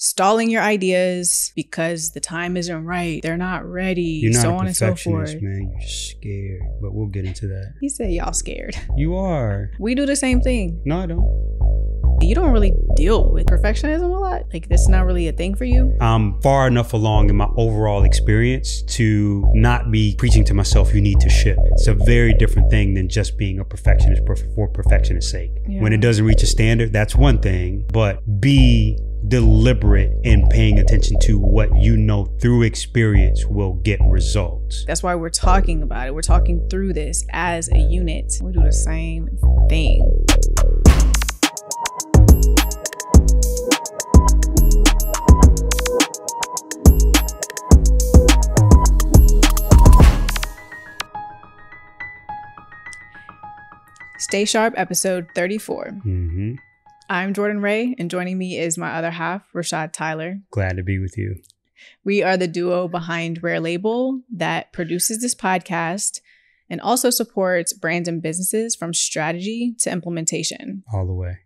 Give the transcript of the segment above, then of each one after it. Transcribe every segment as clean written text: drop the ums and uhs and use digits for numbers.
stalling your ideas because the time isn't right. They're not ready. You're not so a on and so perfectionist, forth. man. You're scared, but we'll get into that. He said y'all scared. You are. We do the same thing. No, I don't. You don't really deal with perfectionism a lot. Like, that's not really a thing for you. I'm far enough along in my overall experience to not be preaching to myself, you need to ship. It's a very different thing than just being a perfectionist for perfectionist's sake. Yeah. When it doesn't reach a standard, that's one thing, but be deliberate in paying attention to what you know through experience will get results. That's why we're talking about it. We're talking through this as a unit. We do the same thing. Stay Sharp, episode 34. Mm-hmm. I'm Jordan Ray, and joining me is my other half, Rashad Tyler. Glad to be with you. We are the duo behind Rare Label that produces this podcast and also supports brands and businesses from strategy to implementation. All the way.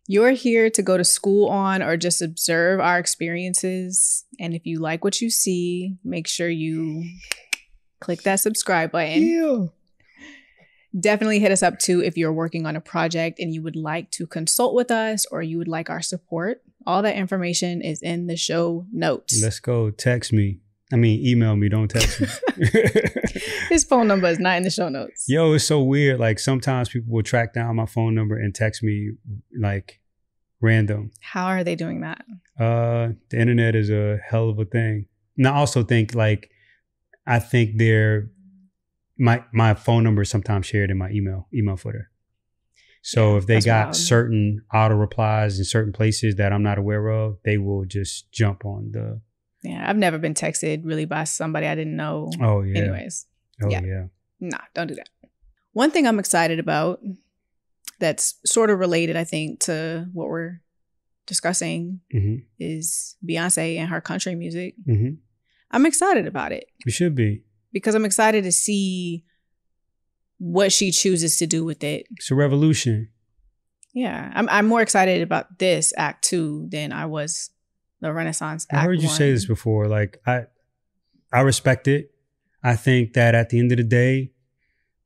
You're here to go to school on or just observe our experiences. And if you like what you see, make sure you click that subscribe button. Yeah. Definitely hit us up too if you're working on a project and you would like to consult with us or you would like our support. All that information is in the show notes. Let's go. Text me. Email me. Don't text me. His phone number is not in the show notes. Yo, it's so weird. Like sometimes people will track down my phone number and text me like random. How are they doing that? The internet is a hell of a thing. And I also think I think my phone number is sometimes shared in my email footer. So if they got wild. certain auto replies in certain places that I'm not aware of, they will just jump on the. Yeah, I've never been texted really by somebody I didn't know. Oh, yeah. Anyways. Oh, yeah. Nah, don't do that. One thing I'm excited about that's sort of related, I think, to what we're discussing is Beyonce and her country music. Mm-hmm. I'm excited about it. You should be. Because I'm excited to see what she chooses to do with it. It's a revolution. Yeah. I'm more excited about this act 2 than I was the Renaissance act 1. I heard you say this before. Like, I respect it. I think that at the end of the day,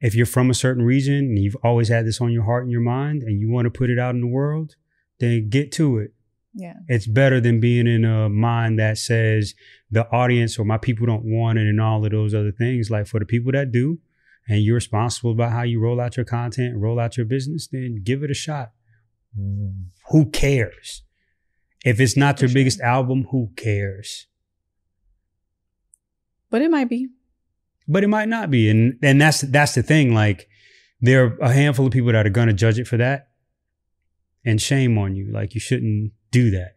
if you're from a certain region and you've always had this on your heart and your mind and you want to put it out in the world, then get to it. Yeah. It's better than being in a mind that says the audience or my people don't want it and all of those other things. Like, for the people that do, and you're responsible about how you roll out your content and roll out your business, then give it a shot. Who cares? If it's not your biggest album, who cares? But it might be. But it might not be. And that's the thing. Like, there are a handful of people that are going to judge it for that. And shame on you. Like, you shouldn't do that.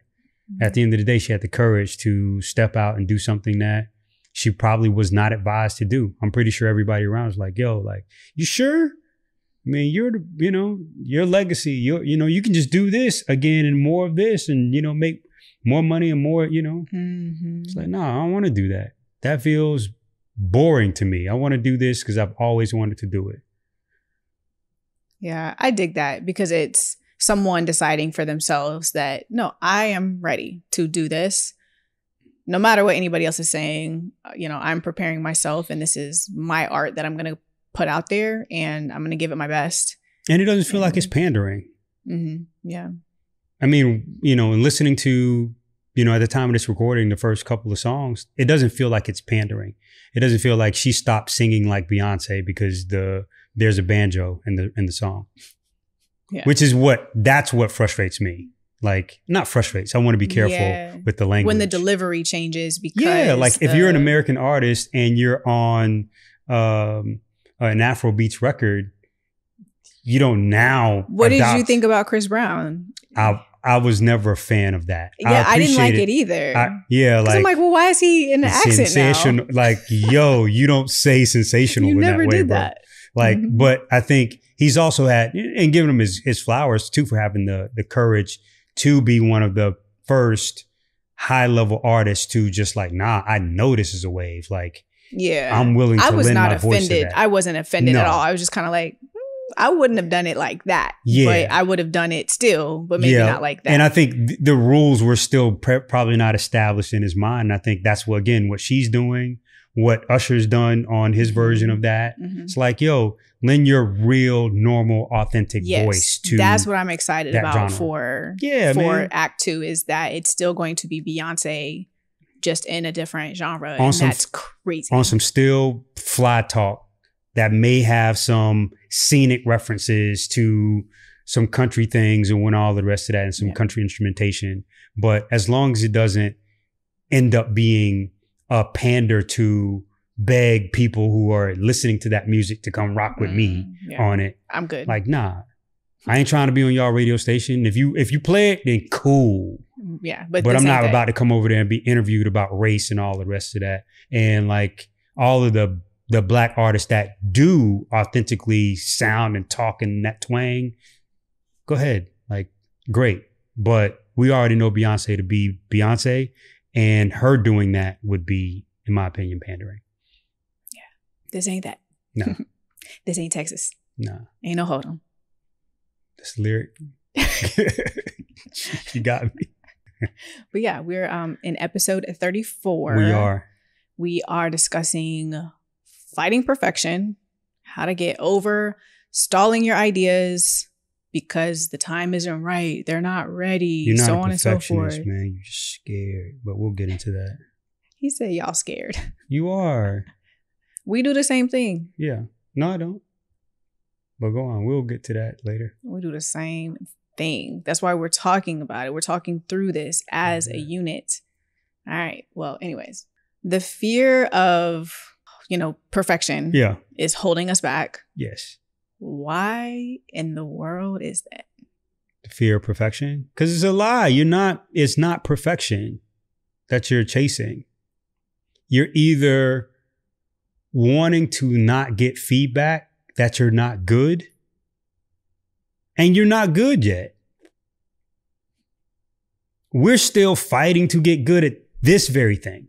At the end of the day, she had the courage to step out and do something that she probably was not advised to do. I'm pretty sure everybody around was like, yo, like, you sure? I mean, your legacy, you can just do this again and more of this and, make more money and more, It's like, no, I don't want to do that. That feels boring to me. I want to do this because I've always wanted to do it. Yeah, I dig that because it's someone deciding for themselves that, no, I am ready to do this. No matter what anybody else is saying, I'm preparing myself and this is my art that I'm going to put out there and I'm going to give it my best. And it doesn't feel like it's pandering. Mm-hmm. Yeah. I mean, and listening to, at the time of this recording, the first couple of songs, it doesn't feel like it's pandering. It doesn't feel like she stopped singing like Beyonce because there's a banjo in the song. Yeah. That's what frustrates me. Like, not frustrates. I want to be careful with the language. When the delivery changes because... like if you're an American artist and you're on an Afrobeats record, you don't now... What did you think about Chris Brown? I was never a fan of that. Yeah, I didn't like it either. I'm like, well, why is he in an accent now? Like, yo, you don't say sensational in that way, bro. You never did that. Like, but I think he's also had, and giving him his flowers too for having the courage to be one of the first high level artists to just like, nah, I know this is a wave. Like, I'm willing to lend my voice to that. I wasn't offended at all. I was just kind of like, I wouldn't have done it like that. Yeah. But I would have done it still, but maybe not like that. And I think the rules were still probably not established in his mind. And I think that's what she's doing, what Usher's done on his version of that. It's like, yo, lend your real, normal, authentic voice to that's what I'm excited about genre. for Act 2 is that it's still going to be Beyonce just in a different genre. And that's crazy. On some still fly talk that may have some scenic references to some country things and all the rest of that and some country instrumentation. But as long as it doesn't end up being a pander to beg people who are listening to that music to come rock with me on it. I'm good. Like, nah, I ain't trying to be on y'all radio station. If you play it, then cool. Yeah. But I'm not about to come over there and be interviewed about race and all the rest of that. And like all of the Black artists that do authentically sound and talk in that twang, go ahead. Like, great. But we already know Beyonce to be Beyonce, and her doing that would be, in my opinion, pandering. Yeah. This ain't that. No. This ain't Texas. No. Ain't no hold on. This lyric. You got me. But yeah, we're in episode 34. We are discussing fighting perfection, how to get over stalling your ideas because the time isn't right. They're not ready. You're not so a on and so perfectionist, forth. man. You're just scared. But we'll get into that. He said, y'all scared. You are. We do the same thing. Yeah. No, I don't. But go on. We'll get to that later. We do the same thing. That's why we're talking about it. We're talking through this as a unit. All right. Well, anyways, the fear of perfection is holding us back. Yes. Why in the world is that? The fear of perfection? Because it's a lie. It's not perfection that you're chasing. You're either wanting to not get feedback that you're not good, and you're not good yet. We're still fighting to get good at this very thing.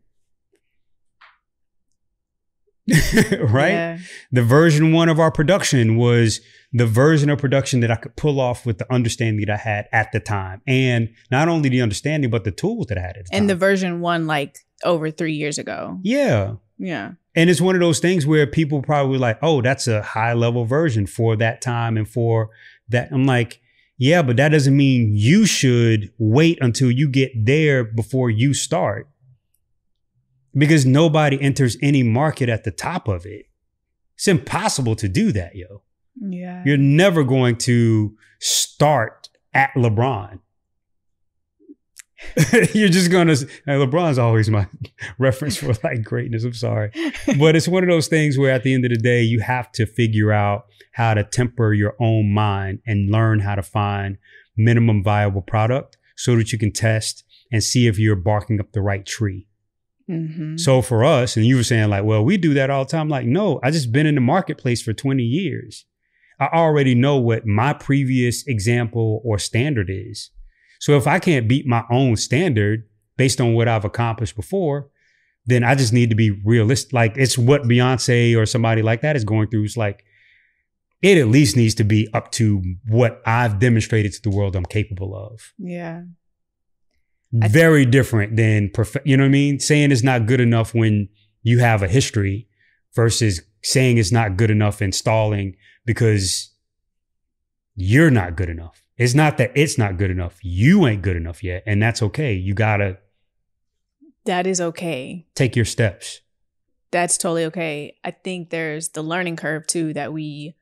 Right? Yeah. The version 1 of our production was the version of production that I could pull off with the understanding that I had at the time. And not only the understanding, but the tools that I had at the time. And the version 1, like over 3 years ago. Yeah. Yeah. And it's one of those things where people probably like, oh, that's a high level version for that time and for that. I'm like, yeah, but that doesn't mean you should wait until you get there before you start. Because nobody enters any market at the top of it. It's impossible to do that, yo. Yeah. You're never going to start at LeBron. You're just going to, LeBron's always my reference for like greatness. I'm sorry. But it's one of those things where at the end of the day, you have to figure out how to temper your own mind and learn how to find minimum viable product so that you can test and see if you're barking up the right tree. Mm-hmm. So for us, and you were saying like, well, we do that all the time. Like, no, I just been in the marketplace for 20 years. I already know what my previous example or standard is. So if I can't beat my own standard based on what I've accomplished before, then I just need to be realistic. Like it's what Beyonce or somebody like that is going through. It's like, it at least needs to be up to what I've demonstrated to the world I'm capable of. Yeah. Very different than, you know what I mean? Saying it's not good enough when you have a history versus saying it's not good enough and stalling because you're not good enough. It's not that it's not good enough. You ain't good enough yet. And that's okay. You gotta. That is okay. Take your steps. That's totally okay. I think there's the learning curve too that we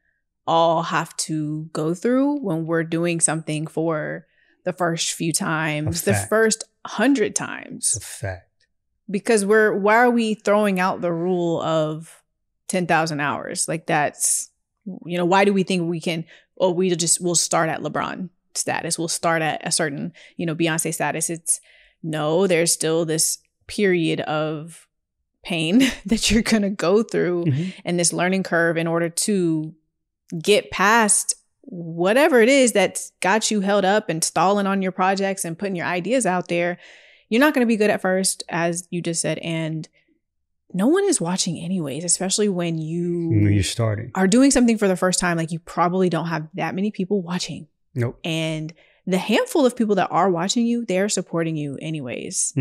all have to go through when we're doing something for the first few times, the first 100 times. It's a fact. Because why are we throwing out the rule of 10,000 hours? Like that's, why do we think we can, we'll start at LeBron status. We'll start at a certain, Beyonce status. There's still this period of pain that you're going to go through and this learning curve in order to get past whatever it is that's got you held up and stalling on your projects and putting your ideas out there. You're not going to be good at first, as you just said. And no one is watching anyways, especially when you're starting, are doing something for the first time. Like, you probably don't have that many people watching. Nope. And the handful of people that are watching you, they're supporting you anyways,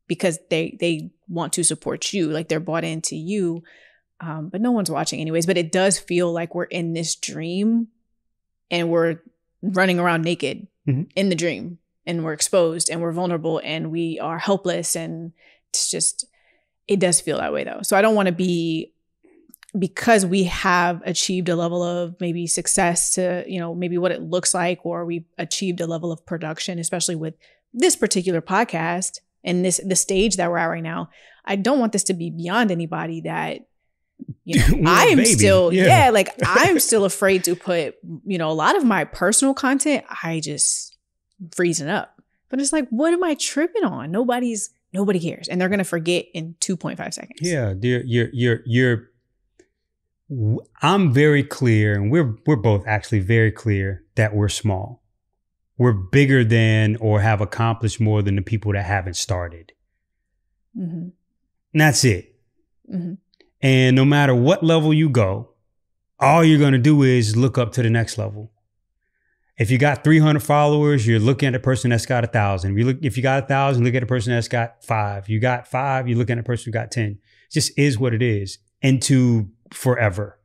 because they want to support you. Like, they're bought into you. But no one's watching anyways. But it does feel like we're in this dream and we're running around naked in the dream, and we're exposed and we're vulnerable and we are helpless. And it's just, it does feel that way though. So I don't want to be, because we have achieved a level of maybe success to, you know, maybe what it looks like, or we've achieved a level of production, especially with this particular podcast and the stage that we're at right now. I don't want this to be beyond anybody that, you know, I'm still, like I'm still afraid to put, you know, a lot of my personal content, I just freezing up. But it's like, what am I tripping on? Nobody cares. And they're going to forget in 2.5 seconds. Yeah. I'm very clear, and we're both actually very clear that we're small. We're bigger than, or have accomplished more than the people that haven't started. And that's it. And no matter what level you go, all you're going to do is look up to the next level. If you got 300 followers, you're looking at a person that's got 1,000. If you got 1,000, look at a person that's got 5. You got 5, you look at a person who got 10. It just is what it is. Into forever.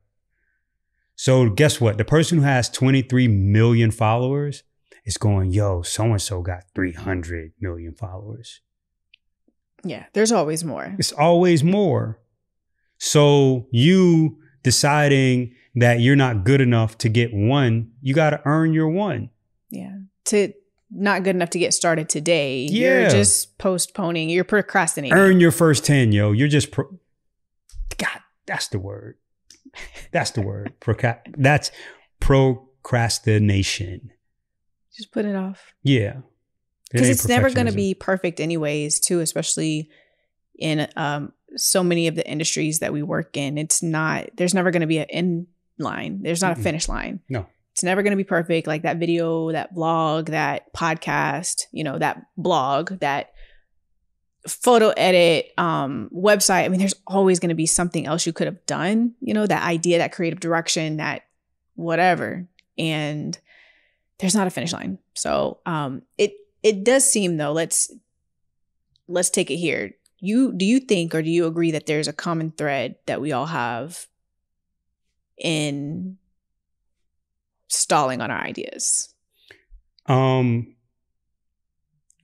So guess what? The person who has 23 million followers is going, yo, so-and-so got 300 million followers. Yeah, there's always more. It's always more. So you deciding that you're not good enough to get one, you got to earn your one. Yeah. Not good enough to get started today. Yeah. You're just postponing. You're procrastinating. Earn your first 10, yo. You're just, God, that's the word. That's the word. That's procrastination. Just put it off. Yeah. Because it's never going to be perfect anyways, too, especially in so many of the industries that we work in. There's never going to be an end line. There's not a finish line. No. It's never going to be perfect. Like that video, that blog, that podcast, you know, that blog, that photo edit, website. I mean, there's always going to be something else you could have done, you know, that idea, that creative direction, that whatever. And there's not a finish line. So it does seem though, let's take it here. Do you think, or do you agree that there's a common thread that we all have in stalling on our ideas?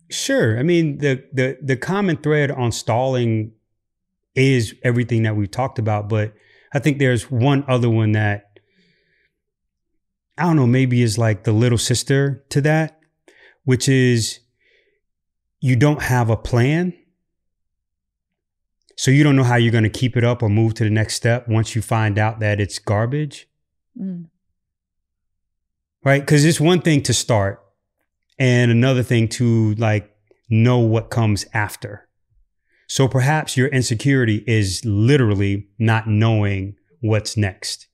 Sure. I mean, the common thread on stalling is everything that we've talked about, but I think there's one other one that, I don't know, maybe is like the little sister to that, which is you don't have a plan. So you don't know how you're going to keep it up or move to the next step once you find out that it's garbage. Right? Because it's one thing to start and another thing to like know what comes after. So perhaps your insecurity is literally not knowing what's next.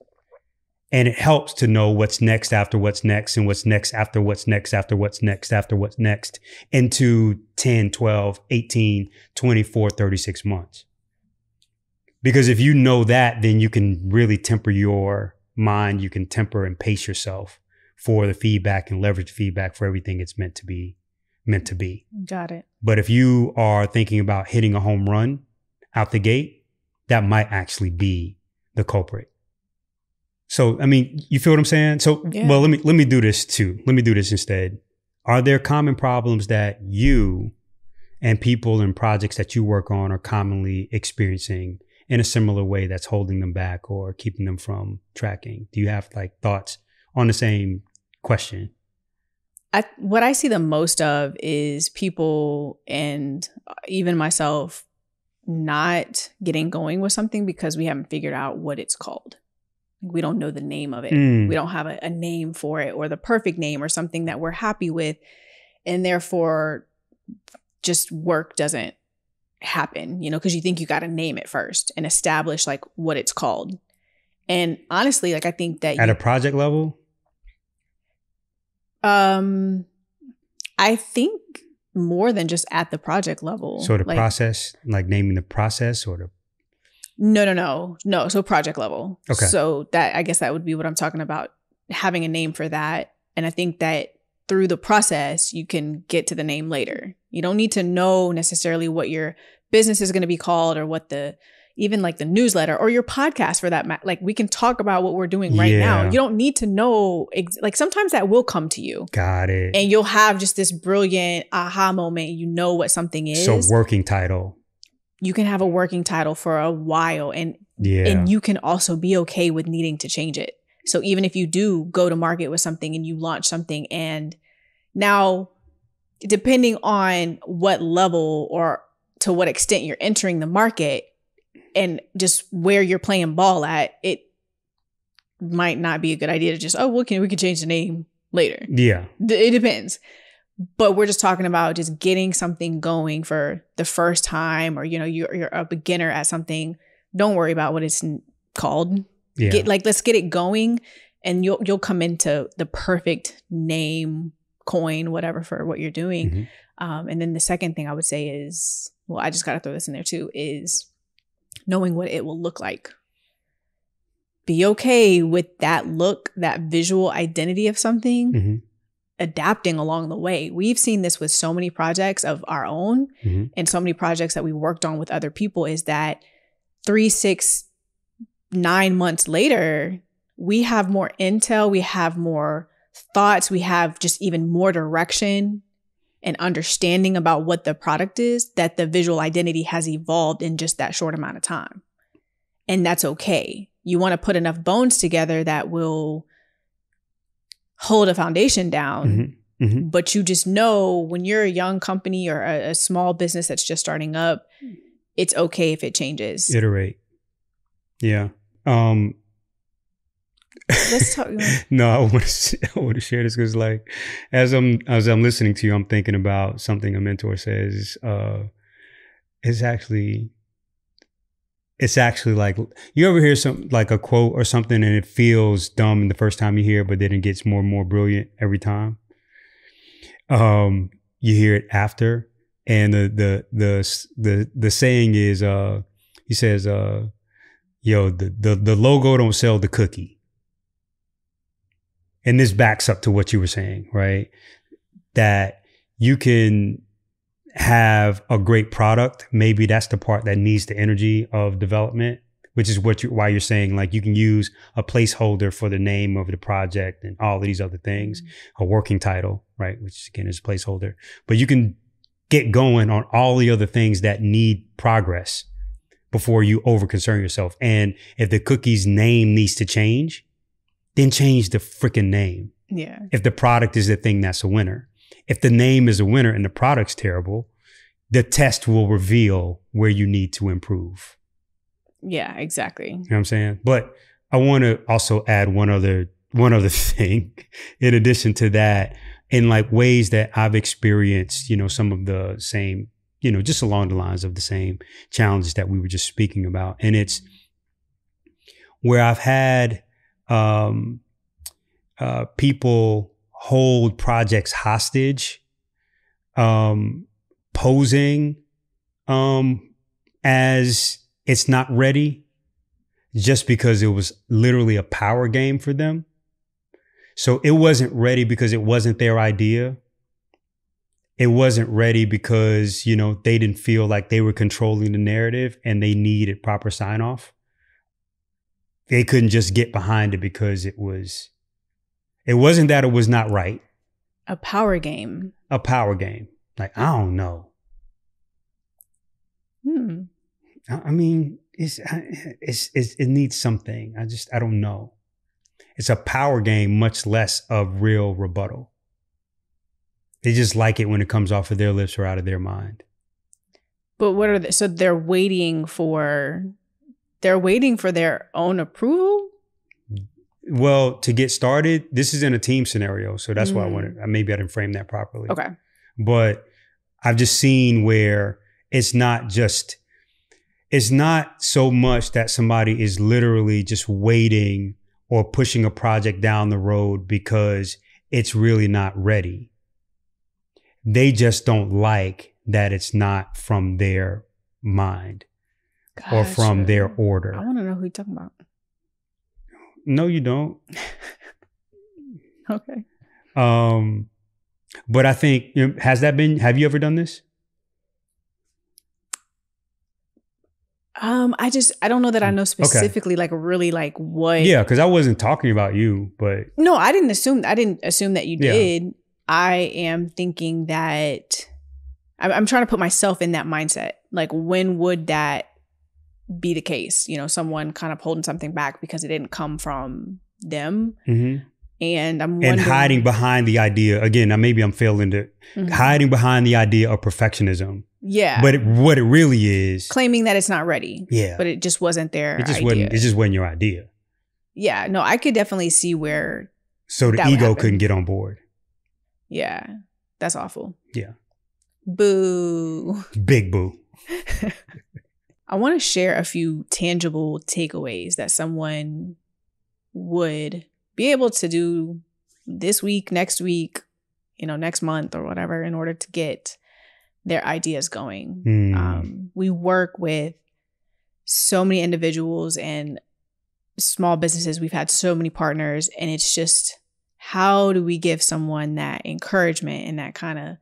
And it helps to know what's next after what's next and what's next after what's next after what's next after what's next into 10, 12, 18, 24, 36 months. Because if you know that, then you can really temper your mind. You can temper and pace yourself for the feedback and leverage feedback for everything it's meant to be. Got it. But if you are thinking about hitting a home run out the gate, that might actually be the culprit. So, I mean, you feel what I'm saying? So, yeah. Well, let me do this too. Let me do this instead. Are there common problems that you and people and projects that you work on are commonly experiencing in a similar way that's holding them back or keeping them from tracking? Do you have like thoughts on the same question? What I see the most of is people, and even myself, not getting going with something because we haven't figured out what it's called. We don't know the name of it. We don't have a name for it, or the perfect name, or something that we're happy with. And therefore, just work doesn't happen, you know, because you think you got to name it first and establish like what it's called. And honestly, like I think that at a project level, I think more than just at the project level. So the process, like naming the process, or No. So project level. Okay. So I guess that would be what I'm talking about, having a name for that. And I think that through the process, you can get to the name later. You don't need to know necessarily what your business is going to be called, or what even like the newsletter or your podcast for that. Like, we can talk about what we're doing right now. You don't need to know. Like, sometimes that will come to you. Got it. And you'll have just this brilliant aha moment. You know what something is. So working title. You can have a working title for a while, and you can also be okay with needing to change it. So even if you do go to market with something and you launch something, and now depending on what level or to what extent you're entering the market and just where you're playing ball at, it might not be a good idea to just, we can change the name later. Yeah. It depends. But we're just talking about just getting something going for the first time, or, you're a beginner at something. Don't worry about what it's called. Yeah. Let's get it going, and you'll come into the perfect name, coin, whatever, for what you're doing. Mm-hmm. And then the second thing I would say is, well, I just got to throw this in there too, is knowing what it will look like. Be okay with that look, that visual identity of something, mm-hmm. adapting along the way. We've seen this with so many projects of our own, mm-hmm. and so many projects that we worked on with other people, is that 3, 6, 9 months later, we have more intel, we have more thoughts, we have just even more direction and understanding about what the product is, that the visual identity has evolved in just that short amount of time. And that's okay. You want to put enough bones together that will hold a foundation down. Mm-hmm. Mm-hmm. But you just know, when you're a young company or a small business that's just starting up, it's okay if it changes. Iterate. Yeah. Let's talk. No, I want to share this because, like, as I'm listening to you, I'm thinking about something a mentor says. It's actually like, you ever hear some, like, a quote or something, and it feels dumb the first time you hear it, but then it gets more and more brilliant every time. You hear it after, and the saying is, he says, the logo don't sell the cookie. And this backs up to what you were saying, right? That you can have a great product. Maybe that's the part that needs the energy of development, which is why you're saying, like, you can use a placeholder for the name of the project and all of these other things, a working title, right? Which again is a placeholder, but you can get going on all the other things that need progress before you over-concern yourself. And if the cookie's name needs to change, then change the freaking name. Yeah. If the product is the thing that's a winner. If the name is a winner and the product's terrible, the test will reveal where you need to improve. Yeah, exactly. You know what I'm saying? But I want to also add one other thing in addition to that, in like ways that I've experienced, some of the same, just along the lines of the same challenges that we were just speaking about. And it's where I've had people hold projects hostage, posing as it's not ready, just because it was literally a power game for them. So it wasn't ready because it wasn't their idea. It wasn't ready because, they didn't feel like they were controlling the narrative and they needed proper sign off. They couldn't just get behind it because it wasn't that it was not right. A power game. A power game. Like, I don't know. I mean, it needs something. I don't know. It's a power game, much less a real rebuttal. They just like it when it comes off of their lips or out of their mind. But what are they? So they're waiting for their own approval? Well, to get started, this is in a team scenario. So that's why maybe I didn't frame that properly. Okay. But I've just seen where it's not so much that somebody is literally just waiting or pushing a project down the road because it's really not ready. They just don't like that it's not from their mind. or from Gotcha. their I order. want to know who you're talking about. No, you don't. Okay. But I think, have you ever done this? I don't know that I know specifically, like really like what. Yeah, because I wasn't talking about you, but. No, I didn't assume that you did. I am thinking that I'm trying to put myself in that mindset. Like, when would that be the case? You know, someone kind of holding something back because it didn't come from them. Mm-hmm. And I'm wondering, and hiding behind the idea, again, maybe I'm failing to, hiding behind the idea of perfectionism. Yeah. But what it really is. Claiming that it's not ready. Yeah. But it just wasn't their It just idea. wasn't your idea. Yeah. No, I could definitely see where. So the ego couldn't get on board. Yeah. That's awful. Yeah. Boo. Big boo. I want to share a few tangible takeaways that someone would be able to do this week, next week, next month or whatever, in order to get their ideas going. We work with so many individuals and small businesses. We've had so many partners, and it's just, how do we give someone that encouragement and that kind of,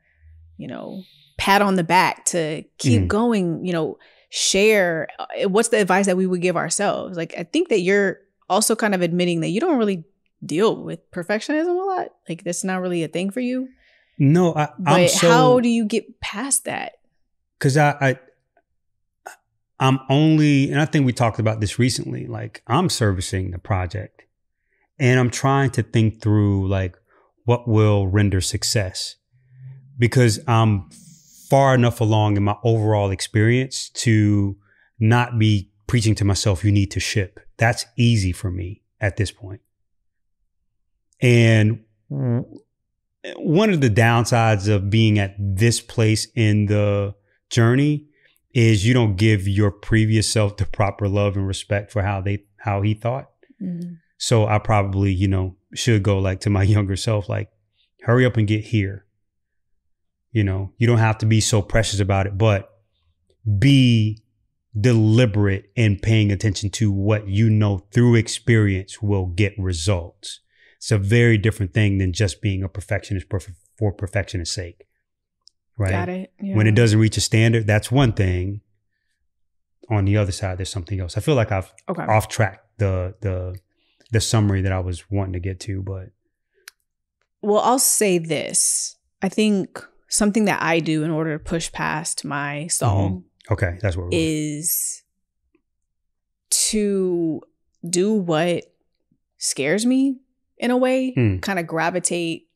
pat on the back to keep going, share what's the advice that we would give ourselves? Like, I think that you're also kind of admitting that you don't really deal with perfectionism a lot. Like, that's not really a thing for you. No, how do you get past that? Because I'm only, and I think we talked about this recently, like, I'm servicing the project and I'm trying to think through like what will render success, because I'm far enough along in my overall experience to not be preaching to myself, you need to ship. That's easy for me at this point. And one of the downsides of being at this place in the journey is you don't give your previous self the proper love and respect for how he thought. Mm-hmm. So I probably, should go like to my younger self, like, hurry up and get here. You don't have to be so precious about it, but be deliberate in paying attention to what through experience will get results. It's a very different thing than just being a perfectionist for perfectionist's sake. Right? Got it. Yeah. When it doesn't reach a standard, that's one thing. On the other side, there's something else. I feel like I've off tracked the summary that I was wanting to get to, but. Well, I'll say this. I think something that I do in order to push past my stall. Okay, that's what is to do what scares me in a way, kind of gravitate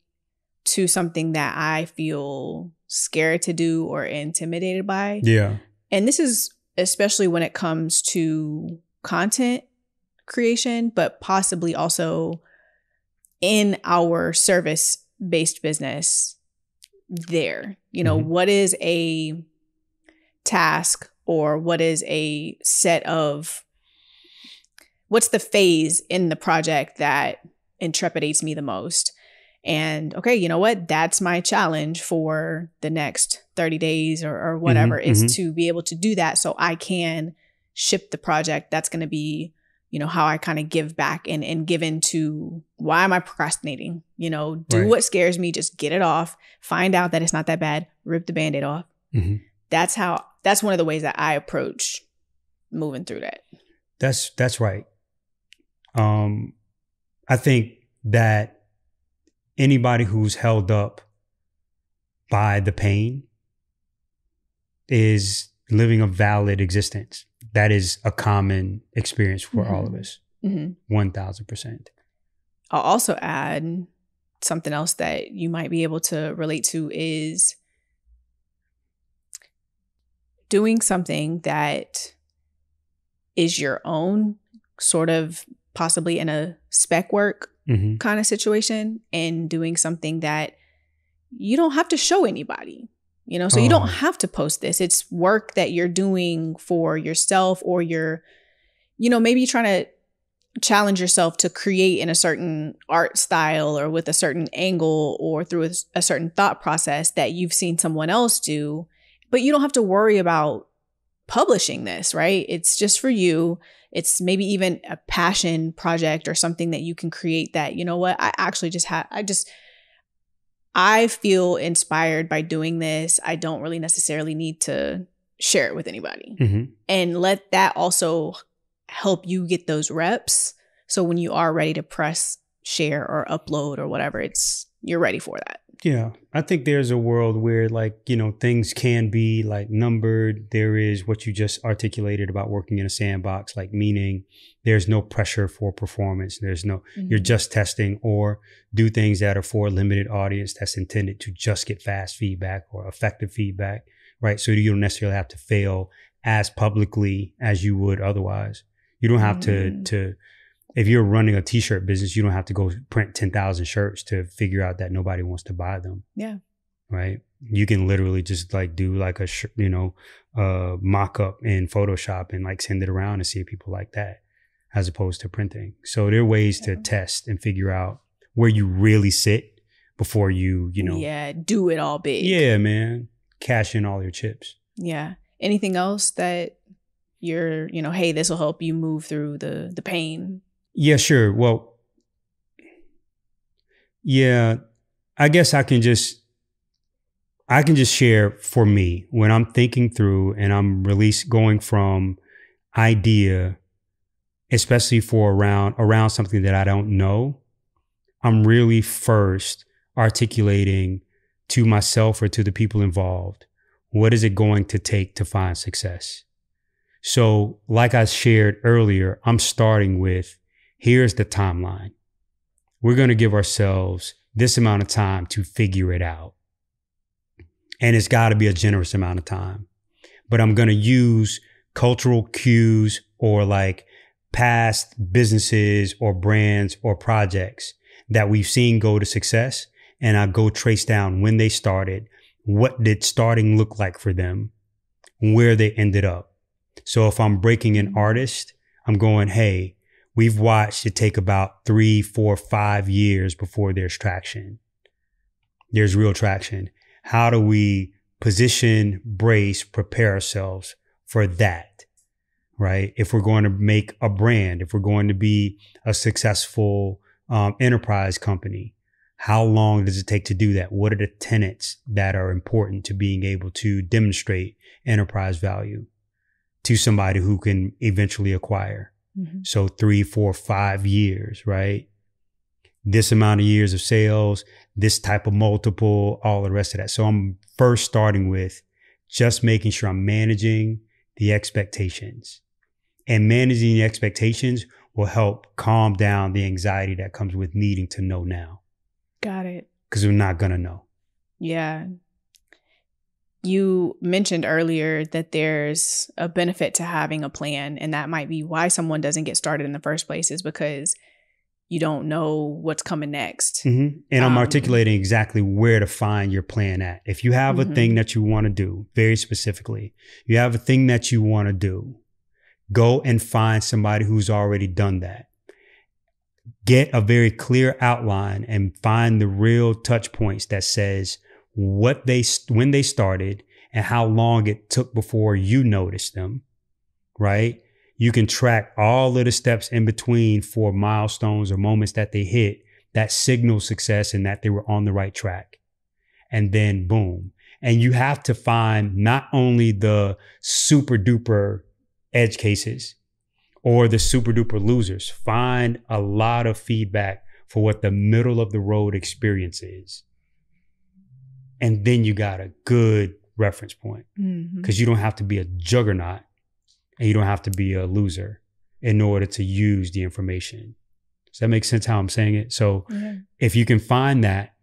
to something that I feel scared to do or intimidated by. Yeah. And this is especially when it comes to content creation, but possibly also in our service-based business there. What is a task, or what is a set of, what's the phase in the project that intrepidates me the most? And okay, you know what? That's my challenge for the next 30 days or whatever, is to be able to do that so I can ship the project. That's going to be, how I kind of give back and give into, why am I procrastinating? Do what scares me, just get it off, find out that it's not that bad, rip the Band-Aid off. That's one of the ways that I approach moving through that. That's right. I think that anybody who's held up by the pain is living a valid existence. That is a common experience for all of us. 1000%. I'll also add something else that you might be able to relate to is doing something that is your own, sort of possibly in a spec work kind of situation, and doing something that you don't have to show anybody, so you don't have to post this. It's work that you're doing for yourself, or you're, maybe you're trying to challenge yourself to create in a certain art style or with a certain angle or through a certain thought process that you've seen someone else do, but you don't have to worry about publishing this, right? It's just for you. It's maybe even a passion project or something that you can create that, you know what, I actually just I feel inspired by doing this. I don't really necessarily need to share it with anybody. And let that also help you get those reps. So when you are ready to press share or upload or whatever, you're ready for that. Yeah. I think there's a world where like, you know, things can be like numbered. There is what you just articulated about working in a sandbox, like meaning there's no pressure for performance. There's no, you're just testing, or do things that are for a limited audience that's intended to just get fast feedback or effective feedback, right? So you don't necessarily have to fail as publicly as you would otherwise. You don't have to if you're running a t-shirt business, you don't have to go print 10,000 shirts to figure out that nobody wants to buy them. Yeah. Right. You can literally just like do like a, mock up in Photoshop and like send it around and see if people like that, as opposed to printing. So there are ways to test and figure out where you really sit before you do it all big. Yeah, man. Cash in all your chips. Yeah. Anything else that you're, hey, this will help you move through the pain? Yeah, sure. Well, yeah, I guess I can just share for me when I'm thinking through and I'm going from idea, especially for around something that I don't know. I'm really first articulating to myself or to the people involved, what is it going to take to find success? So like I shared earlier, I'm starting with, here's the timeline. We're going to give ourselves this amount of time to figure it out. And it's got to be a generous amount of time. But I'm going to use cultural cues or like past businesses or brands or projects that we've seen go to success. And I go trace down when they started, what did starting look like for them, where they ended up. So if I'm breaking an artist, I'm going, hey, we've watched it take about 3, 4, 5 years before there's traction. There's real traction. How do we position, brace, prepare ourselves for that, right? If we're going to make a brand, if we're going to be a successful enterprise company, how long does it take to do that? What are the tenets that are important to being able to demonstrate enterprise value to somebody who can eventually acquire? So 3, 4, 5 years, right? This amount of years of sales, this type of multiple, all the rest of that. So I'm first starting with just making sure I'm managing the expectations. And managing the expectations will help calm down the anxiety that comes with needing to know now. Got it. Because we're not going to know. Yeah. You mentioned earlier that there's a benefit to having a plan, and that might be why someone doesn't get started in the first place, is because you don't know what's coming next. And I'm articulating exactly where to find your plan at. If you have a thing that you want to do, very specifically, you have a thing that you want to do, go and find somebody who's already done that. Get a very clear outline and find the real touch points that says when they started and how long it took before you noticed them, right? You can track all of the steps in between for milestones or moments that they hit that signal success and that they were on the right track. And then boom. And you have to find not only the super duper edge cases or the super duper losers. Find a lot of feedback for what the middle of the road experience is. And then you got a good reference point, because you don't have to be a juggernaut and you don't have to be a loser in order to use the information. Does that make sense how I'm saying it? So if you can find that,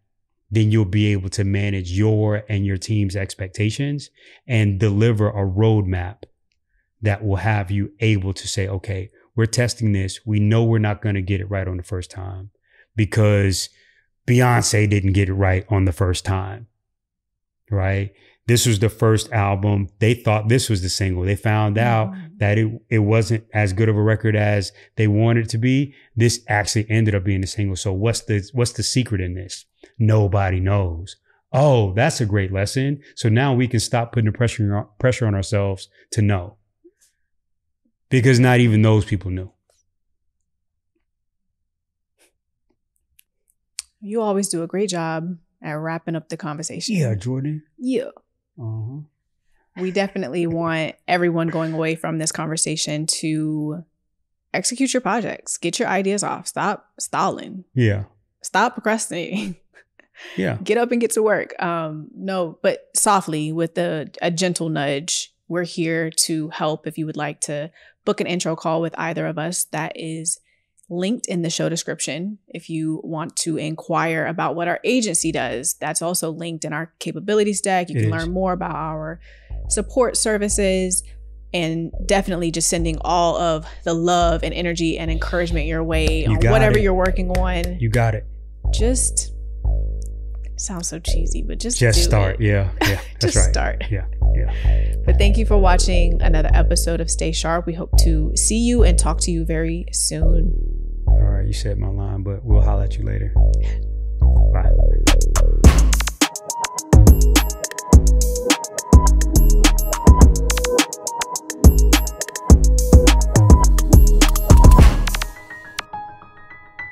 then you'll be able to manage your and your team's expectations and deliver a roadmap that will have you able to say, okay, we're testing this. We know we're not going to get it right on the first time because Beyonce didn't get it right on the first time, right? This was the first album. They thought this was the single. They found out that it wasn't as good of a record as they wanted it to be. This actually ended up being the single. So what's the secret in this? Nobody knows Oh, that's a great lesson. So now we can stop putting the pressure on ourselves to know. Because not even those people knew. You always do a great job at wrapping up the conversation. Yeah, Jordan. Yeah. Uh-huh. We definitely want everyone going away from this conversation to execute your projects. Get your ideas off. Stop stalling. Yeah. Stop procrastinating. Yeah. Get up and get to work. No, but softly with a gentle nudge. We're here to help. If you would like to book an intro call with either of us, that is linked in the show description. If you want to inquire about what our agency does, that's also linked in our capabilities deck. You can learn more about our support services, and definitely just sending all of the love and energy and encouragement your way on whatever you're working on. You got it. Just sounds so cheesy, but just start. Yeah. Yeah. That's just right. Start. Yeah. Yeah. But thank you for watching another episode of Stay Sharp. We hope to see you and talk to you very soon. All right. You said my line, but we'll holler at you later. Bye.